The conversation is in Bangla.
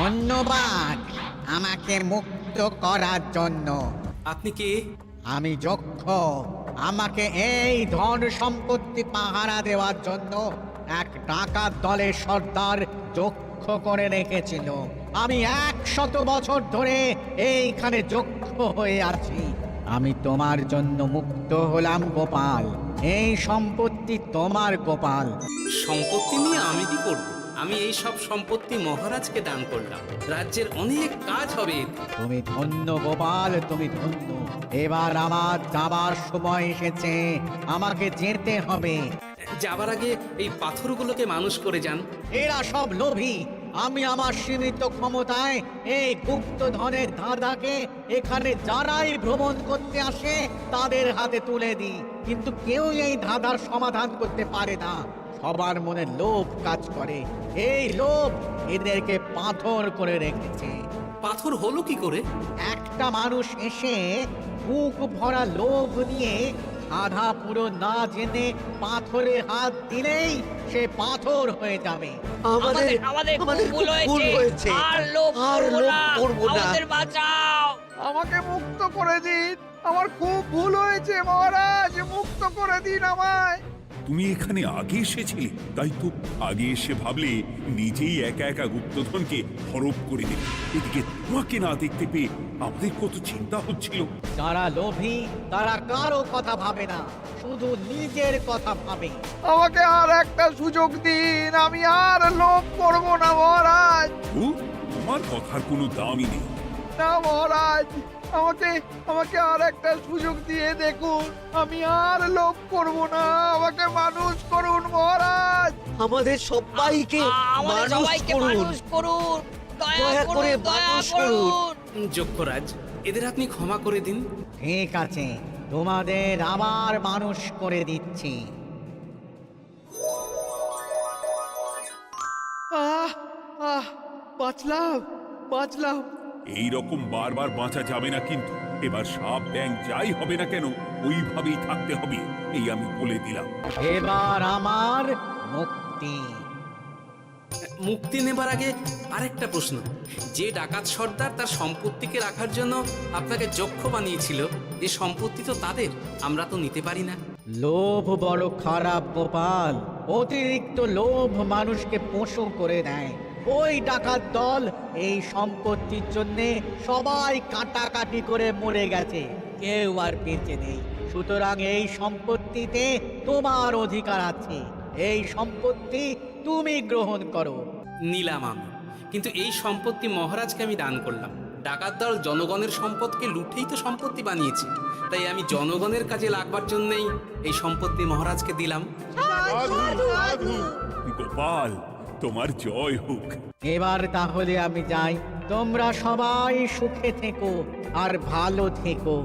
ধন্যবাদ আমাকে মুক্ত করার জন্য। আপনি কে? আমি যক্ষ। আমাকে এই ধন সম্পত্তি পাহারা দেওয়ার জন্য এক ডাকাত দলের সর্দার যক্ষ করে রেখেছিল। আমি 100 বছর ধরে এইখানে যক্ষ হয়ে আছি। আমি তোমার জন্য মুক্ত হলাম গোপাল। এই সম্পত্তি তোমার গোপাল। সম্পত্তি নিয়ে আমি কি করব? আমি এই সব সম্পত্তি মহারাজকে দান করলাম। রাজ্যের অনেক কাজ হবে এতে। তুমি ধন্য গোপাল, তুমি ধন্য। এবার আমার যাবার সময় এসেছে, আমাকে যেতে হবে। যাবার আগে এই পাথরগুলোকে মানুষ করে যান। এরা সব লোভী। আমি আমার সীমিত ক্ষমতায় এই গুপ্তধনের ধাঁধাকে এখানে যারাই ভ্রমণ করতে আসে তাদের হাতে তুলে দিই, কিন্তু কেউ এই ধাঁধার সমাধান করতে পারে না। সবার মনে লোভ কাজ করে। এই লোভ এদেরকে পাথর করে রেখেছে। পাথর হলো কি করে? একটা মানুষ এসে বুক ভরা লোভ নিয়ে আধা পুরো না জেনে পাথরে হাত দিলেই সে পাথর হয়ে যাবে। আমাদের খুব ভুল হয়েছে। আর লোভ করবো না। আমাদের বাঁচাও। আমাকে মুক্ত করে দিন। আমার খুব ভুল হয়েছে মহারাজ, মুক্ত করে দিন আমায়। তুমি এখানে আগে এসেছিলে, তাই তো আগে এসে ভাবলে নিজেই একা একা গুপ্তধনকে হরপ করে দেবে। এদিকে তোমাকে না দেখতে পেয়ে আমাদের কত চিন্তা হচ্ছিল। যারা লোভী তারা কারো কথা ভাবে না, শুধু নিজের কথা ভাবে। আমাকে আর একটা সুযোগ দিন, আমি আর লোভ করব না মহারাজ। ও, তোমার কথার কোনো দামই নেই। না মহারাজ, আমাকে আর একটা সুযোগ দিয়ে দেখুন। আমি আর লোভ করব না, আমাকে মানুষ করুন মহারাজ। আমাদের সবাইকে মানুষ করুন। দয়া করে মানুষ করুন। যক্ষরাজ, এদের আপনি ক্ষমা করে দিন। ঠিক আছে, তোমাদের আবার মানুষ করে দিচ্ছি। আহ আহ বাঁচলাম। এই রকম বারবার বাঁচা যাবে না কিন্তু। এবার সাপ ব্যাং যাই হবে না কেন ওইভাবেই থাকতে হবে, এই আমি বলে দিলাম। এবার আমার মুক্তি। মুক্তি নেবার আগে আরেকটা প্রশ্ন। যে ডাকাত সর্দার তার সম্পত্তিকে রাখার জন্য আপনাকে যক্ষ বানিয়েছিল, এ সম্পত্তি তো তাদের, আমরা তো নিতে পারি না। লোভ বড় খারাপ গোপাল। অতিরিক্ত লোভ মানুষকে পশু করে দেয়। ওই ডাকাত দল এই সম্পত্তির জন্য সবাই কাটাকাটি করে মরে গেছে, কেউ আর বেঁচে নেই। সুতরাং এই সম্পত্তিতে তোমার অধিকার আছে। এই সম্পত্তি তুমি গ্রহণ করো। নিলাম আমি, কিন্তু এই সম্পত্তি মহারাজকে আমি দান করলাম। ডাকাত দল জনগণের সম্পদকে লুঠেই তো সম্পত্তি বানিয়েছে, তাই আমি জনগণের কাজে লাগবার জন্যই এই সম্পত্তি মহারাজকে দিলাম। গোপাল, তোমার জয় হোক। এবার তাহলে আমি যাই। তোমরা সবাই সুখে থেকো আর ভালো থেকো।